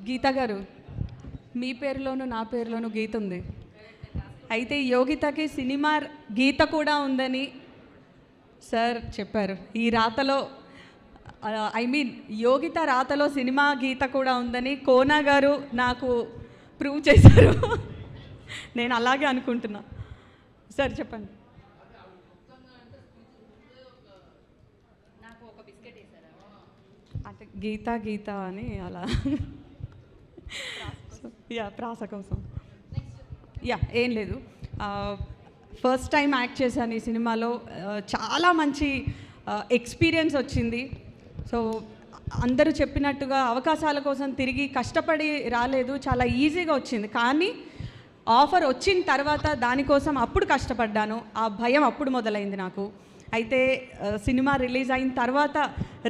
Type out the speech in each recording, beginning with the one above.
గీత గారు, మీ పేరులోను నా పేరులోను గీత ఉంది. అయితే యోగితకి సినిమా గీత కూడా ఉందని సార్ చెప్పారు. ఈ రాతలో యోగిత రాతలో సినిమా గీత కూడా ఉందని కోనా గారు నాకు ప్రూవ్ చేశారు. నేను అలాగే అనుకుంటున్నా. సార్ చెప్పండి. నాకు ఒక బిస్కెట్ వేసారా అంటే గీత గీత అని అలా ప్రాస కోసం ఏం లేదు. ఫస్ట్ టైం యాక్ట్ చేశాను ఈ సినిమాలో. చాలా మంచి ఎక్స్పీరియన్స్ వచ్చింది. సో అందరూ చెప్పినట్టుగా అవకాశాల కోసం తిరిగి కష్టపడి రాలేదు, చాలా ఈజీగా వచ్చింది. కానీ ఆఫర్ వచ్చిన తర్వాత దానికోసం అప్పుడు కష్టపడ్డాను. ఆ భయం అప్పుడు మొదలైంది నాకు. అయితే సినిమా రిలీజ్ అయిన తర్వాత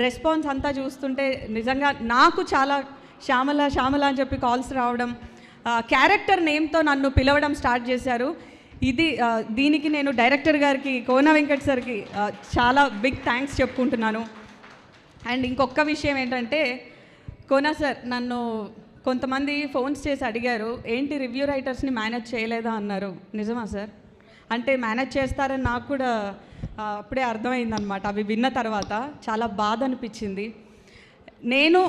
రెస్పాన్స్ అంతా చూస్తుంటే నిజంగా నాకు చాలా శ్యామల శ్యామల అని చెప్పి కాల్స్ రావడం, క్యారెక్టర్ నేమ్తో నన్ను పిలవడం స్టార్ట్ చేశారు. దీనికి నేను డైరెక్టర్ గారికి, కోన వెంకట్ సార్కి చాలా బిగ్ థ్యాంక్స్ చెప్పుకుంటున్నాను. అండ్ ఇంకొక విషయం ఏంటంటే, కోనా సార్ నన్ను కొంతమంది ఫోన్స్ చేసి అడిగారు, ఏంటి రివ్యూ రైటర్స్ని మేనేజ్ చేయలేదా అన్నారు. నిజమా సార్? అంటే మేనేజ్ చేస్తారని నాకు కూడా అప్పుడే అర్థమైందనమాట. అవి విన్న తర్వాత చాలా బాధ అనిపించింది. నేను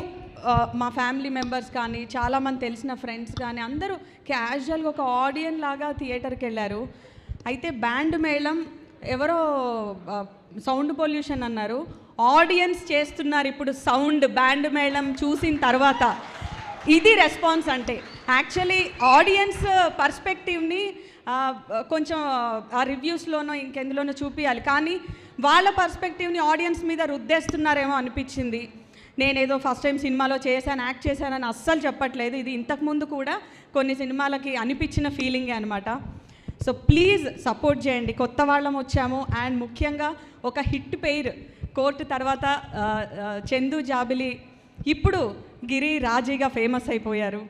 మా ఫ్యామిలీ మెంబర్స్ కానీ, చాలామంది తెలిసిన ఫ్రెండ్స్ కానీ అందరూ క్యాజువల్గా ఒక ఆడియన్ లాగా థియేటర్కి వెళ్ళారు. అయితే బ్యాండ్ మేళం ఎవరో సౌండ్ పొల్యూషన్ అన్నారు. ఆడియన్స్ చేస్తున్నారు ఇప్పుడు సౌండ్ బ్యాండ్ మేళం చూసిన తర్వాత. ఇది రెస్పాన్స్ అంటే. యాక్చువల్లీ ఆడియన్స్ పర్స్పెక్టివ్ని కొంచెం ఆ రివ్యూస్లోనో ఇంకెందులోనో చూపించాలి, కానీ వాళ్ళ పర్స్పెక్టివ్ని ఆడియన్స్ మీద రుద్దేస్తున్నారేమో అనిపించింది. నేనేదో ఫస్ట్ టైం సినిమాలో చేశాను, యాక్ట్ చేశానని అస్సలు చెప్పట్లేదు. ఇది ఇంతకుముందు కూడా కొన్ని సినిమాలకి అనిపించిన ఫీలింగే అనమాట. సో ప్లీజ్ సపోర్ట్ చేయండి. కొత్త వాళ్ళం వచ్చాము. అండ్ ముఖ్యంగా ఒక హిట్ పెయిర్ కోర్టు తర్వాత చందు జాబిలి, ఇప్పుడు గిరి రాజీగా ఫేమస్ అయిపోయారు.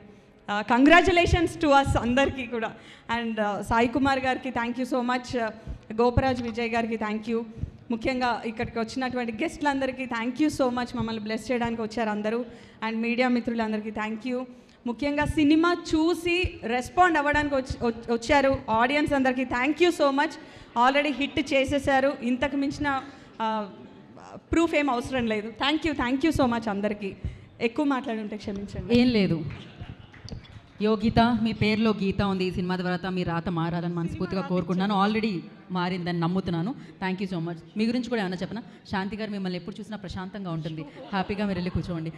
కంగ్రాచులేషన్స్ టు అస్ అందరికీ కూడా. అండ్ సాయి కుమార్ గారికి thank you so much, Goparaj Vijay గారికి థ్యాంక్ యూ, ముఖ్యంగా ఇక్కడికి వచ్చినటువంటి గెస్ట్లందరికీ థ్యాంక్ యూ సో మచ్. మమ్మల్ని బ్లెస్ చేయడానికి వచ్చారు అందరూ. అండ్ మీడియా మిత్రులందరికీ థ్యాంక్ యూ. ముఖ్యంగా సినిమా చూసి రెస్పాండ్ అవ్వడానికి వచ్చారు ఆడియన్స్ అందరికీ thank you so much. Already hit చేసేసారు, ఇంతకు మించిన ప్రూఫ్ ఏం అవసరం లేదు. థ్యాంక్ యూ సో మచ్ అందరికీ. ఎక్కువ మాట్లాడుంటే క్షమించండి. ఏం లేదు, యోగిత మీ పేరులో గీత ఉంది. ఈ సినిమా తర్వాత మీ రాత మారాలని మనస్ఫూర్తిగా కోరుకుంటున్నాను. ఆల్రెడీ మారిందని నమ్ముతున్నాను. Thank you so much. మీ గురించి కూడా ఏమన్నా చెప్పనా? శాంతి గారు మిమ్మల్ని ఎప్పుడు చూసినా ప్రశాంతంగా ఉంటుంది. హ్యాపీగా మీరు వెళ్ళి కూర్చోండి.